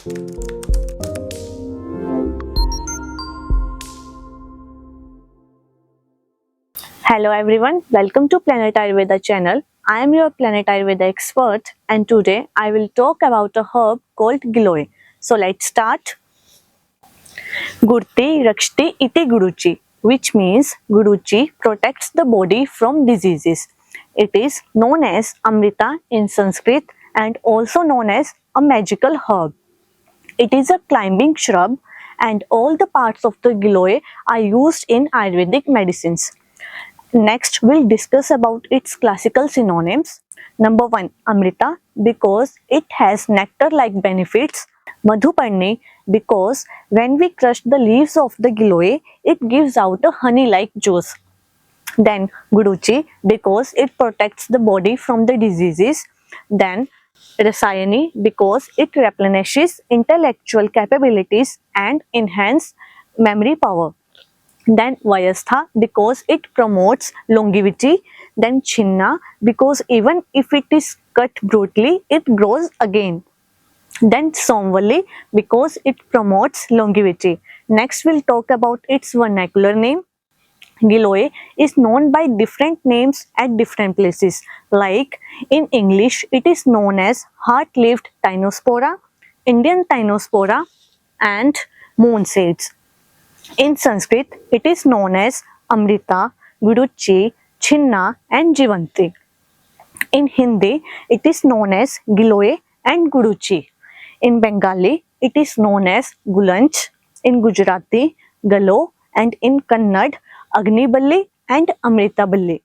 Hello everyone, welcome to Planet Ayurveda channel. I am your Planet Ayurveda expert and today I will talk about a herb called Giloy. So let's start. Gurti Rakshti iti Guruchi, which means Guruchi protects the body from diseases. It is known as Amrita in Sanskrit and also known as a magical herb. It is a climbing shrub and all the parts of the Giloy are used in Ayurvedic medicines. Next, we'll discuss about its classical synonyms. Number 1, Amrita, because it has nectar-like benefits. Madhuparni, because when we crush the leaves of the giloy, it gives out a honey-like juice. Then Guruchi, because it protects the body from the diseases. Then Rasayani, because it replenishes intellectual capabilities and enhances memory power. Then Vayastha, because it promotes longevity. Then Chinna, because even if it is cut brutally, it grows again. Then Somvali, because it promotes longevity. Next, we'll talk about its vernacular name. Giloy is known by different names at different places. Like in English, it is known as heart-leaved Tinospora, Indian Tinospora, and moon seeds. In Sanskrit, it is known as Amrita, Guruchi, Chinna, and Jivanti. In Hindi, it is known as Giloy and Guruchi. In Bengali, it is known as Gulanch. In Gujarati, Galo, and in Kannad, Agniballi and Amritaballi.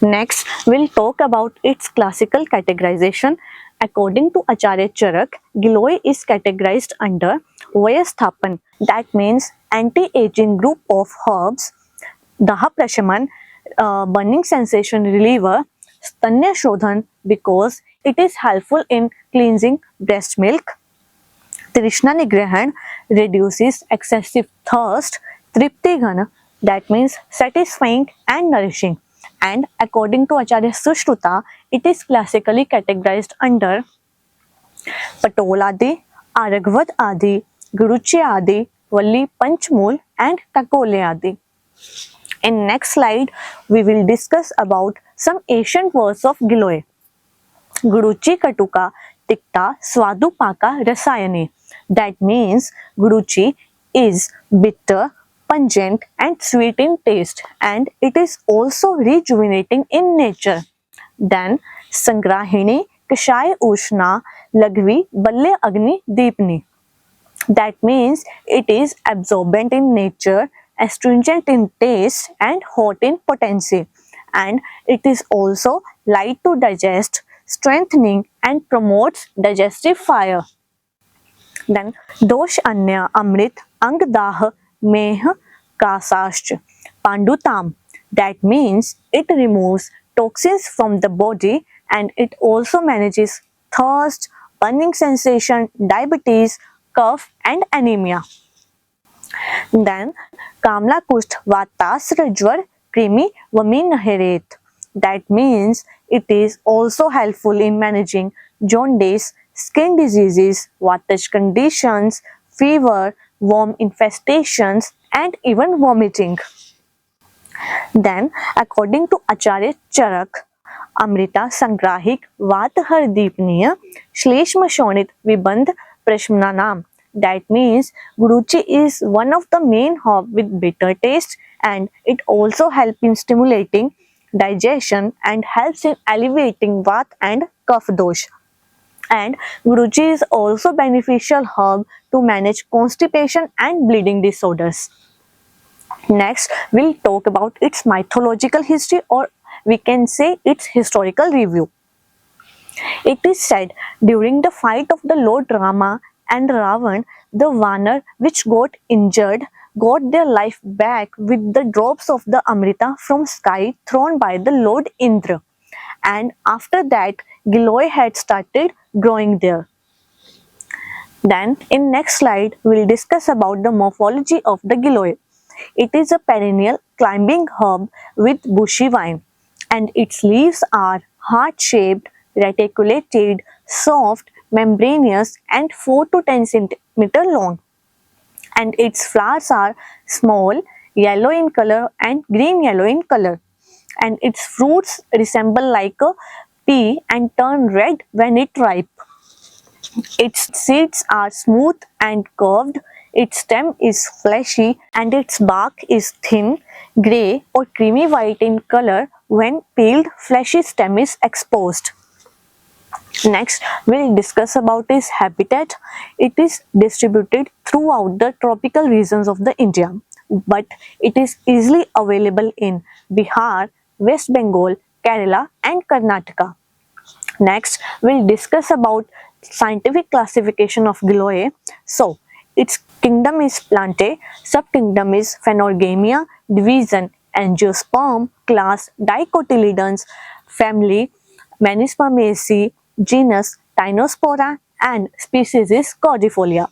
Next, we'll talk about its classical categorization. According to Acharya Charak, Giloy is categorized under Vayasthapan, that means anti-aging group of herbs, Daha Prashaman, burning sensation reliever, Stanya Shodhan, because it is helpful in cleansing breast milk, Trishna Nigrahan, reduces excessive thirst, Tripti Ghana, that means satisfying and nourishing. And according to Acharya Sushruta, it is classically categorized under Patol Adi, Aragvad Adi, Guruchi Adi, Valli Panchmul and Takole Adi. In next slide, we will discuss about some ancient words of Giloy. Guruchi Katuka Tikta Swadu Paka Rasayane. That means Guruchi is bitter, pungent and sweet in taste, and it is also rejuvenating in nature. Then Sangrahini Kashai Ushna Lagvi Balle Agni Deepni. That means it is absorbent in nature, astringent in taste and hot in potency. And it is also light to digest, strengthening and promotes digestive fire. Then Dosh Anya Amrit Angdah Meh Kasasht Pandutam. That means it removes toxins from the body and it also manages thirst, burning sensation, diabetes, cough and anemia. Then Kamla Kusht Vatas Rajwar Krimi Vamin Heret. That means it is also helpful in managing jaundice, skin diseases, Vataj conditions, fever, worm infestations, and even vomiting. Then, according to Acharya Charak, Amrita Sangrahik Vathar Deepniya Shleshma Shonit Vibandh Prashmananam. That means Guruchi is one of the main herb with bitter taste and it also helps in stimulating digestion and helps in alleviating Vat and Kapha dosh. And Guruchi is also beneficial herb to manage constipation and bleeding disorders. Next, we'll talk about its mythological history, or we can say its historical review. It is said during the fight of the Lord Rama and Ravan, the Vanar which got injured got their life back with the drops of the Amrita from sky thrown by the Lord Indra. And after that, Giloy had started growing there. Then in next slide, we'll discuss about the morphology of the Giloy. It is a perennial climbing herb with bushy vine and its leaves are heart-shaped, reticulated, soft membranous, and 4 to 10 centimeter long. And its flowers are small, yellow in color and green yellow in color. And its fruits resemble like a pea and turn red when it ripe. Its seeds are smooth and curved, its stem is fleshy, and its bark is thin, grey or creamy white in color. When peeled, fleshy stem is exposed. Next, we'll discuss about its habitat. It is distributed throughout the tropical regions of the India, but it is easily available in Bihar, West Bengal, Kerala and Karnataka. Next, we'll discuss about scientific classification of Giloy. So, its kingdom is Plantae, subkingdom is Phanerogama, division Angiosperm, class Dicotyledons, family Manispermaceae, genus Tinospora, and species is Cordifolia.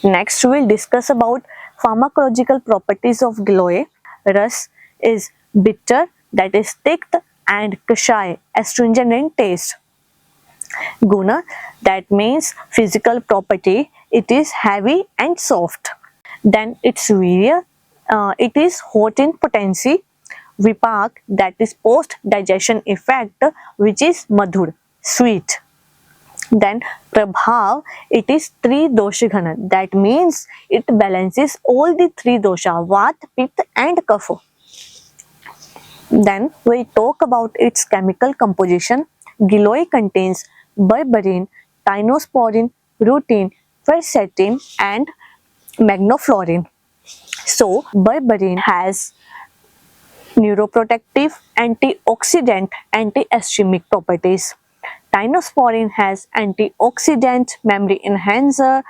Next, we'll discuss about pharmacological properties of Giloy. Ras is bitter, that is thick, and kashai, astringent in taste. Guna, that means physical property, it is heavy and soft. Then its virya, it is hot in potency. Vipak, that is post digestion effect, which is madhur, sweet. Then prabhav, it is three dosha ghana, that means it balances all the three dosha, vata, pitta and kapha. Then we talk about its chemical composition. Giloy contains berberine, tinosporin, rutin, quercetin and magnoflorin. So berberine has neuroprotective, antioxidant, anti-ischemic properties. Tinosporin has antioxidant, memory enhancer,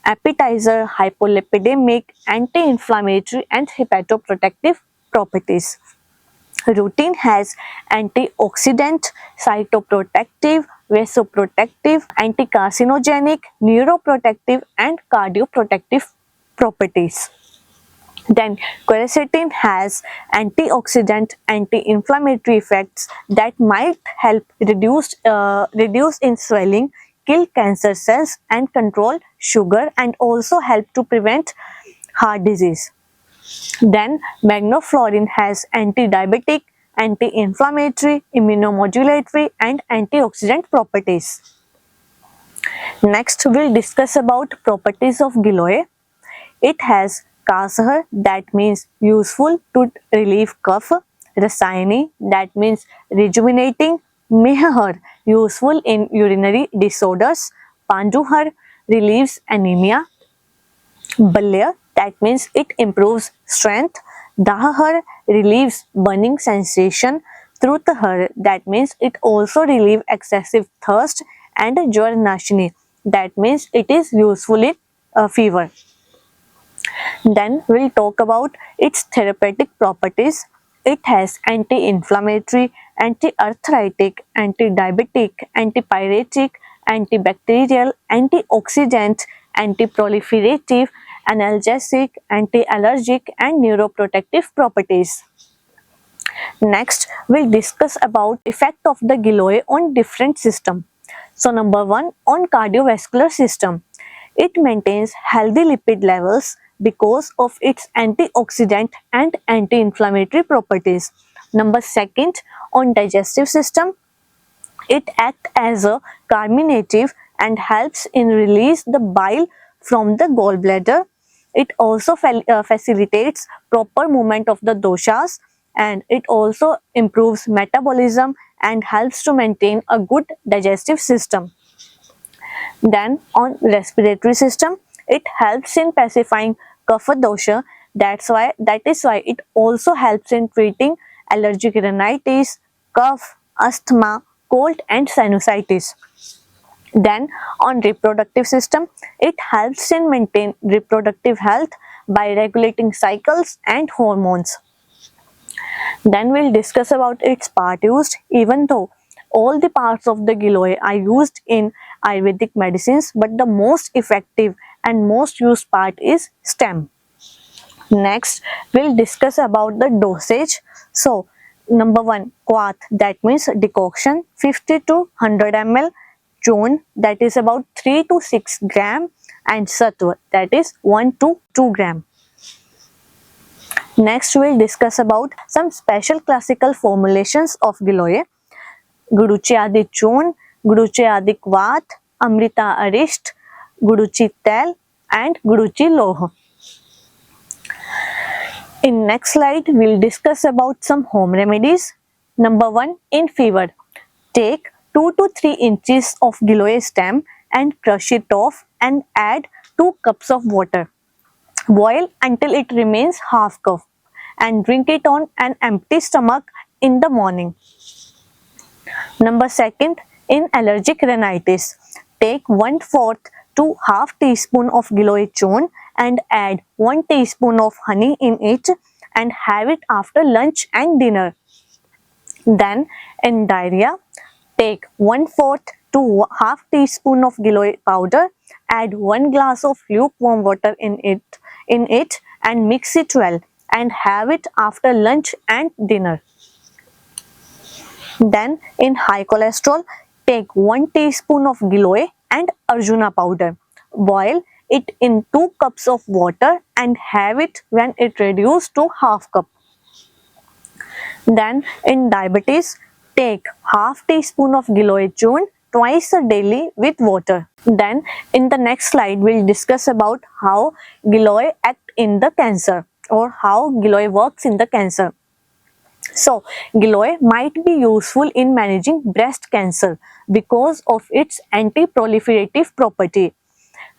appetizer, hypolipidemic, anti-inflammatory and hepatoprotective properties. Rutin has antioxidant, cytoprotective, vasoprotective, anticarcinogenic, neuroprotective and cardioprotective properties. Then quercetin has antioxidant, anti-inflammatory effects that might help reduce in swelling, kill cancer cells and control sugar, and also help to prevent heart disease. Then magnoflorin has anti-diabetic, anti-inflammatory, immunomodulatory and antioxidant properties. Next, we'll discuss about properties of Giloy. It has kasahar, that means useful to relieve cough. Rasayani, that means rejuvenating. Mehar, useful in urinary disorders. Panduhar, relieves anemia. Balya, that means it improves strength. Dahahar, relieves burning sensation. Trutahar, that means it also relieves excessive thirst. And Jwarnashini, that means it is useful in fever. Then we'll talk about its therapeutic properties. It has anti-inflammatory, anti-arthritic, anti-diabetic, antipyretic, antibacterial, antioxidant, anti-proliferative, analgesic, anti-allergic and neuroprotective properties. Next, we'll discuss about effect of the Giloy on different system. So number 1, on cardiovascular system. It maintains healthy lipid levels because of its antioxidant and anti-inflammatory properties. Number 2, on digestive system. It acts as a carminative and helps in release the bile from the gallbladder. It also facilitates proper movement of the doshas, and it also improves metabolism and helps to maintain a good digestive system. Then on respiratory system, it helps in pacifying kapha dosha. That is why it also helps in treating allergic rhinitis, cough, asthma, cold and sinusitis. Then on reproductive system, it helps in maintain reproductive health by regulating cycles and hormones. Then we'll discuss about its part used. Even though all the parts of the Giloy are used in Ayurvedic medicines, but the most effective and most used part is stem. Next, we'll discuss about the dosage. So, number 1, quath, that means decoction, 50 to 100 ml. chon, that is about 3 to 6 gram, and sattva, that is 1 to 2 gram. Next, we'll discuss about some special classical formulations of Giloy. Guduchi Adi Chon, Guduchi Adi Vat, Amrita Arisht, Guduchi Tel, and Guduchi Loh. In next slide, we'll discuss about some home remedies. Number 1, in fever. Take 2 to 3 inches of Giloy stem and crush it off and add 2 cups of water. Boil until it remains half cup and drink it on an empty stomach in the morning. Number 2, in allergic rhinitis. Take 1/4 to half teaspoon of Giloy chon and add 1 teaspoon of honey in it and have it after lunch and dinner. Then, in diarrhea, take 1/4 to half teaspoon of Giloy powder, add 1 glass of lukewarm water in it and mix it well and have it after lunch and dinner. Then, in high cholesterol, take 1 teaspoon of Giloy and Arjuna powder. Boil it in 2 cups of water and have it when it reduced to half cup. Then, in diabetes, take half teaspoon of Giloy chon twice a daily with water. Then, in the next slide, we'll discuss about how Giloy act in the cancer or how Giloy works in the cancer. So, Giloy might be useful in managing breast cancer because of its anti-proliferative property.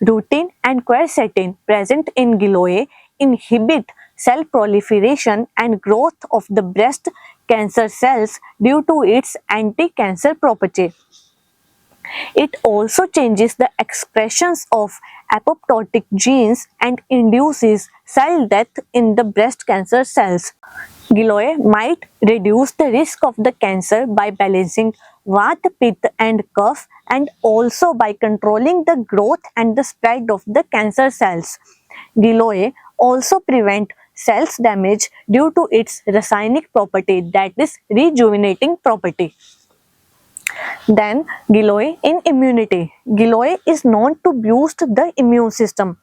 Rutin and quercetin present in Giloy inhibit cell proliferation and growth of the breast cancer cells due to its anti-cancer property. It also changes the expressions of apoptotic genes and induces cell death in the breast cancer cells. Giloy might reduce the risk of the cancer by balancing Vata, Pitta and Kapha, and also by controlling the growth and the spread of the cancer cells. Giloy also prevent cells damage due to its rasainic property, that is rejuvenating property. Then, Giloy in immunity. Giloy is known to boost the immune system,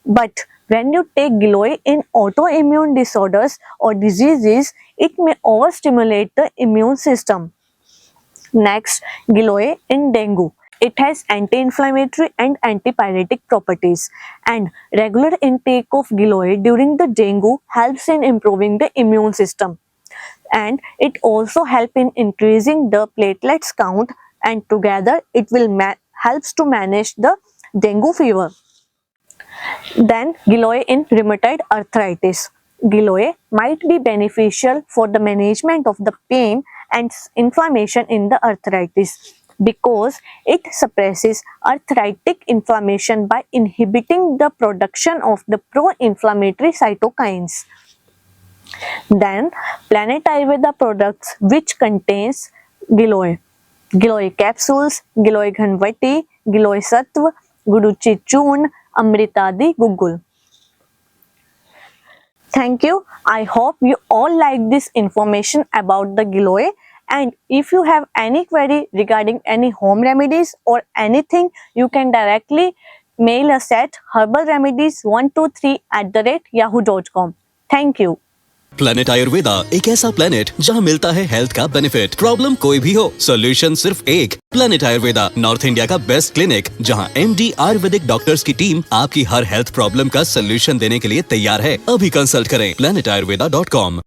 but when you take Giloy in autoimmune disorders or diseases, it may overstimulate the immune system. Next, Giloy in dengue. It has anti-inflammatory and antipyretic properties, and regular intake of Giloy during the dengue helps in improving the immune system. And it also helps in increasing the platelets count, and together it will helps to manage the dengue fever. Then, Giloy in rheumatoid arthritis. Giloy might be beneficial for the management of the pain and inflammation in the arthritis because it suppresses arthritic inflammation by inhibiting the production of the pro-inflammatory cytokines. Then, Planet Ayurveda products which contains Giloy. Giloy capsules, Giloy Ghanvati, Giloy Sattva, Guduchi Churn, Amritadi Gugul. Thank you. I hope you all like this information about the Giloy, and if you have any query regarding any home remedies or anything, you can directly mail us at herbalremedies123@yahoo.com. Thank you. Planet Ayurveda एक ऐसा planet जहां मिलता है health का benefit. Problem कोई भी हो, solution सिर्फ एक। प्लेनेट आयुर्वेदा नॉर्थ इंडिया का बेस्ट क्लिनिक, जहां MD आयुर्वेदिक डॉक्टर्स की टीम आपकी हर हेल्थ प्रॉब्लम का सॉल्यूशन देने के लिए तैयार है। अभी कंसल्ट करें planetayurveda.com।